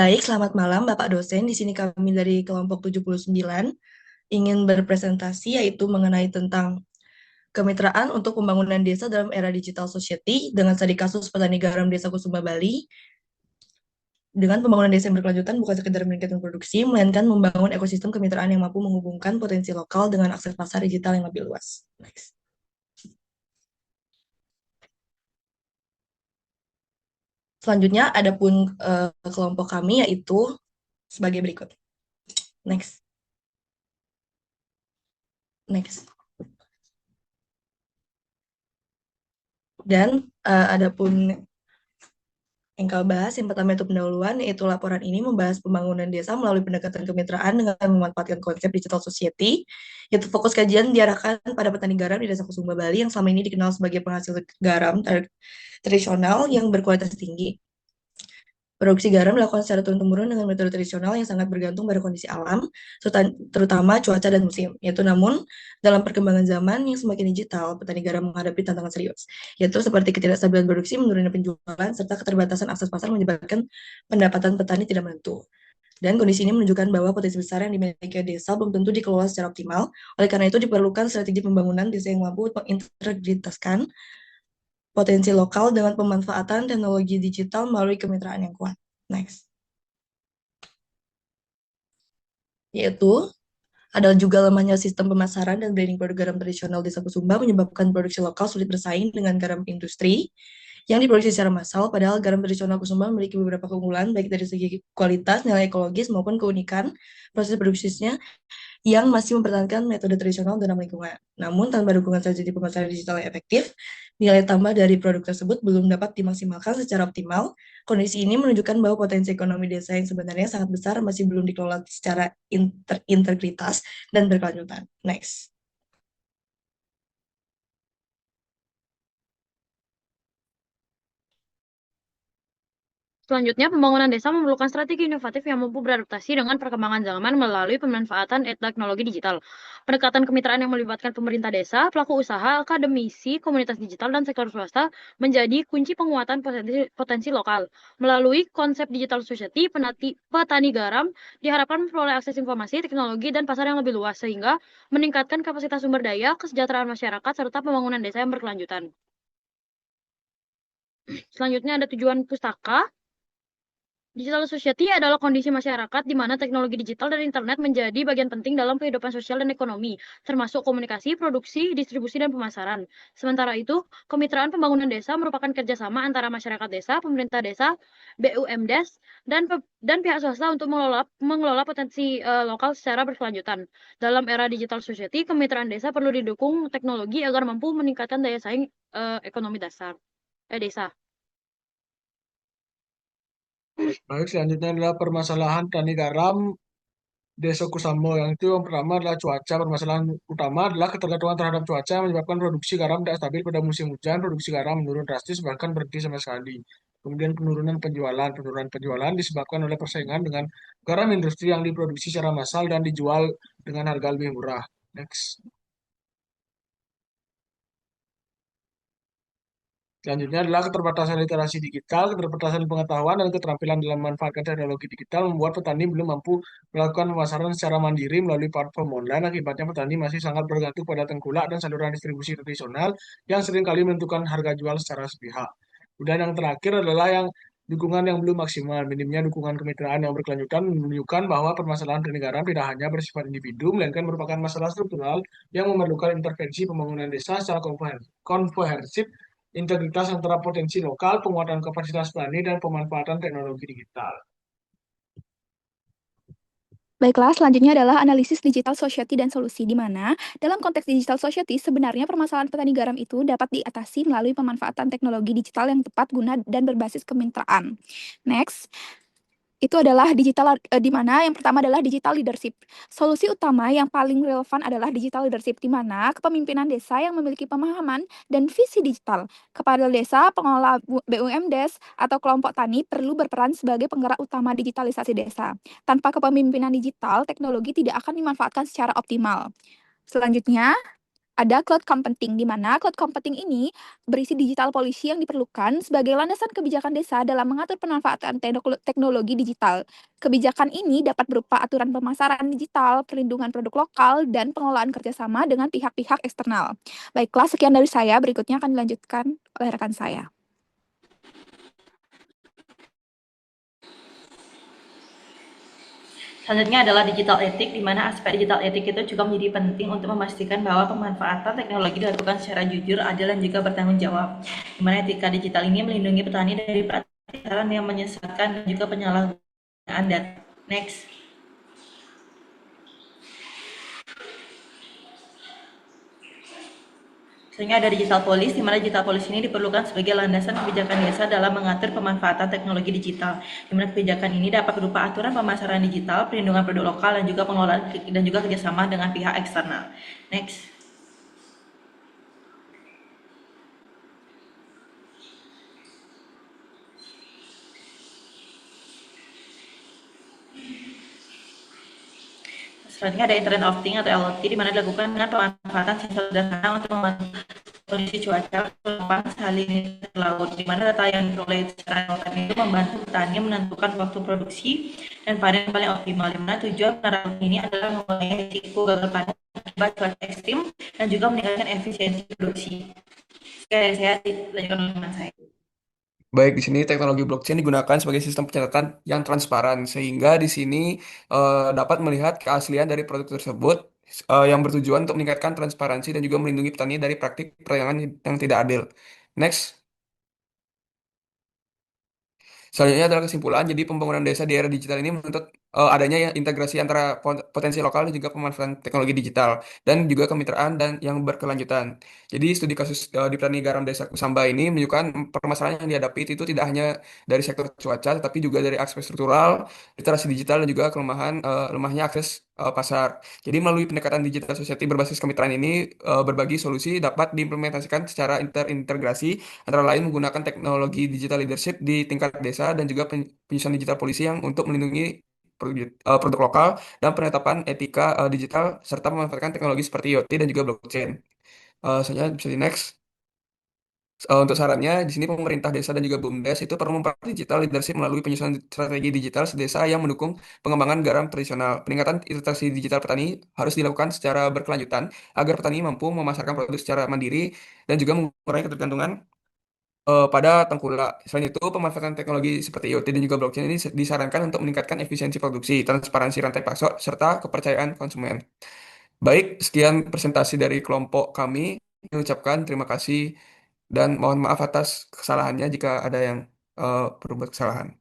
Baik, selamat malam Bapak dosen. Di sini kami dari kelompok 79 ingin berpresentasi yaitu mengenai tentang kemitraan untuk pembangunan desa dalam era digital society dengan studi kasus petani garam Desa Kusuma Bali. Dengan pembangunan desa yang berkelanjutan bukan sekedar meningkatkan produksi, melainkan membangun ekosistem kemitraan yang mampu menghubungkan potensi lokal dengan akses pasar digital yang lebih luas. Next. Selanjutnya, adapun kelompok kami yaitu sebagai berikut. Next. Next. Dan adapun yang kami bahas, yang pertama itu pendahuluan, yaitu laporan ini membahas pembangunan desa melalui pendekatan kemitraan dengan memanfaatkan konsep digital society, yaitu fokus kajian diarahkan pada petani garam di Desa Kusumba Bali yang selama ini dikenal sebagai penghasil garam tradisional yang berkualitas tinggi. Produksi garam dilakukan secara turun-temurun dengan metode tradisional yang sangat bergantung pada kondisi alam, terutama cuaca dan musim. Yaitu namun, dalam perkembangan zaman yang semakin digital, petani garam menghadapi tantangan serius, yaitu seperti ketidakstabilan produksi, menurunnya penjualan, serta keterbatasan akses pasar menyebabkan pendapatan petani tidak menentu. Dan kondisi ini menunjukkan bahwa potensi besar yang dimiliki desa belum tentu dikelola secara optimal. Oleh karena itu, diperlukan strategi pembangunan desa yang mampu mengintegritaskan potensi lokal dengan pemanfaatan teknologi digital melalui kemitraan yang kuat. Next. Yaitu adalah juga lemahnya sistem pemasaran dan branding produk garam tradisional Desa Kusumba menyebabkan produksi lokal sulit bersaing dengan garam industri yang diproduksi secara massal, padahal garam tradisional Kusumba memiliki beberapa keunggulan baik dari segi kualitas, nilai ekologis maupun keunikan proses produksinya yang masih mempertahankan metode tradisional dalam lingkungan. Namun, tanpa dukungan strategi pemasaran digital yang efektif, nilai tambah dari produk tersebut belum dapat dimaksimalkan secara optimal. Kondisi ini menunjukkan bahwa potensi ekonomi desa yang sebenarnya sangat besar masih belum dikelola secara integritas dan berkelanjutan. Next. Selanjutnya, pembangunan desa memerlukan strategi inovatif yang mampu beradaptasi dengan perkembangan zaman melalui pemanfaatan teknologi digital. Pendekatan kemitraan yang melibatkan pemerintah desa, pelaku usaha, akademisi, komunitas digital, dan sektor swasta menjadi kunci penguatan potensi lokal. Melalui konsep digital society, petani garam diharapkan memperoleh akses informasi, teknologi, dan pasar yang lebih luas, sehingga meningkatkan kapasitas sumber daya, kesejahteraan masyarakat, serta pembangunan desa yang berkelanjutan. Selanjutnya ada tujuan pustaka. Digital society adalah kondisi masyarakat di mana teknologi digital dan internet menjadi bagian penting dalam kehidupan sosial dan ekonomi, termasuk komunikasi, produksi, distribusi, dan pemasaran. Sementara itu, kemitraan pembangunan desa merupakan kerjasama antara masyarakat desa, pemerintah desa, BUMDes, dan pihak swasta untuk mengelola potensi lokal secara berkelanjutan. Dalam era digital society, kemitraan desa perlu didukung teknologi agar mampu meningkatkan daya saing ekonomi desa. Baik, selanjutnya adalah permasalahan petani garam Desa Kusamo. Yang itu yang pertama adalah cuaca. Permasalahan utama adalah ketergantungan terhadap cuaca yang menyebabkan produksi garam tidak stabil pada musim hujan. Produksi garam menurun drastis bahkan berhenti sama sekali. Kemudian penurunan penjualan. Penurunan penjualan disebabkan oleh persaingan dengan garam industri yang diproduksi secara massal dan dijual dengan harga lebih murah. Next. Selanjutnya adalah keterbatasan literasi digital, keterbatasan pengetahuan, dan keterampilan dalam memanfaatkan teknologi digital membuat petani belum mampu melakukan pemasaran secara mandiri melalui platform online. Akibatnya petani masih sangat bergantung pada tengkulak dan saluran distribusi tradisional yang seringkali menentukan harga jual secara sepihak. Kemudian yang terakhir adalah dukungan yang belum maksimal. Minimnya dukungan kemitraan yang berkelanjutan menunjukkan bahwa permasalahan petani garam tidak hanya bersifat individu, melainkan merupakan masalah struktural yang memerlukan intervensi pembangunan desa secara komprehensif, integritas antara potensi lokal, penguatan kapasitas petani, dan pemanfaatan teknologi digital. Baiklah, selanjutnya adalah analisis digital society dan solusi, di mana dalam konteks digital society sebenarnya permasalahan petani garam itu dapat diatasi melalui pemanfaatan teknologi digital yang tepat guna dan berbasis kemitraan. Next. Itu adalah digital, di mana yang pertama adalah digital leadership. Solusi utama yang paling relevan adalah digital leadership, di mana kepemimpinan desa yang memiliki pemahaman dan visi digital. Kepala desa, pengelola BUMDes, atau kelompok tani perlu berperan sebagai penggerak utama digitalisasi desa. Tanpa kepemimpinan digital, teknologi tidak akan dimanfaatkan secara optimal. Selanjutnya, ada cloud computing, di mana cloud computing ini berisi digital policy yang diperlukan sebagai landasan kebijakan desa dalam mengatur pemanfaatan teknologi digital. Kebijakan ini dapat berupa aturan pemasaran digital, perlindungan produk lokal, dan pengelolaan kerjasama dengan pihak-pihak eksternal. Baiklah, sekian dari saya. Berikutnya akan dilanjutkan oleh rekan saya. Selanjutnya adalah digital etik, di mana aspek digital etik itu juga menjadi penting untuk memastikan bahwa pemanfaatan teknologi dilakukan secara jujur, adil, dan juga bertanggung jawab. Di mana etika digital ini melindungi petani dari praktik yang menyesatkan dan juga penyalahgunaan data. Next. Selanjutnya ada digital policy, di mana digital policy ini diperlukan sebagai landasan kebijakan desa dalam mengatur pemanfaatan teknologi digital. Di mana kebijakan ini dapat berupa aturan pemasaran digital, perlindungan produk lokal, dan juga pengelolaan dan juga kerjasama dengan pihak eksternal. Next. Selanjutnya ada Internet of Things atau IoT, di mana dilakukan dengan pemanfaatan sensor sederhana untuk memantau kondisi cuaca, penumpang, salinitas laut, di mana data yang diperoleh secara real itu membantu petani menentukan waktu produksi dan panen yang paling optimal. Di mana tujuan penerapan ini adalah mengurangi risiko gagal panen akibat cuaca ekstrim dan juga meningkatkan efisiensi produksi. Sekian dari saya, dilanjutkan oleh teman saya. Baik, di sini teknologi blockchain digunakan sebagai sistem pencatatan yang transparan, sehingga di sini dapat melihat keaslian dari produk tersebut yang bertujuan untuk meningkatkan transparansi dan juga melindungi petani dari praktik perdagangan yang tidak adil. Next. Selanjutnya adalah kesimpulan. Jadi pembangunan desa di era digital ini menuntut adanya ya integrasi antara potensi lokal dan juga pemanfaatan teknologi digital dan juga kemitraan dan yang berkelanjutan. Jadi studi kasus di petani garam desa Kusamba ini menunjukkan permasalahan yang dihadapi itu tidak hanya dari sektor cuaca, tetapi juga dari aspek struktural, literasi digital dan juga lemahnya akses pasar. Jadi melalui pendekatan digital society berbasis kemitraan ini berbagi solusi dapat diimplementasikan secara terintegrasi antara lain menggunakan teknologi digital leadership di tingkat desa dan juga penyusunan digital polisi yang untuk melindungi produk lokal dan penetapan etika digital serta memanfaatkan teknologi seperti IoT dan juga blockchain. Selanjutnya bisa di next. Untuk sarannya, di sini pemerintah desa dan juga BUMDes itu perlu memperkuat digital leadership melalui penyusunan strategi digital desa yang mendukung pengembangan garam tradisional. Peningkatan literasi digital petani harus dilakukan secara berkelanjutan agar petani mampu memasarkan produk secara mandiri dan juga mengurangi ketergantungan pada tengkulak. Selain itu, pemanfaatan teknologi seperti IoT dan juga blockchain ini disarankan untuk meningkatkan efisiensi produksi, transparansi rantai pasok, serta kepercayaan konsumen. Baik, sekian presentasi dari kelompok kami. Kami ucapkan terima kasih dan mohon maaf atas kesalahannya jika ada yang berbuat kesalahan.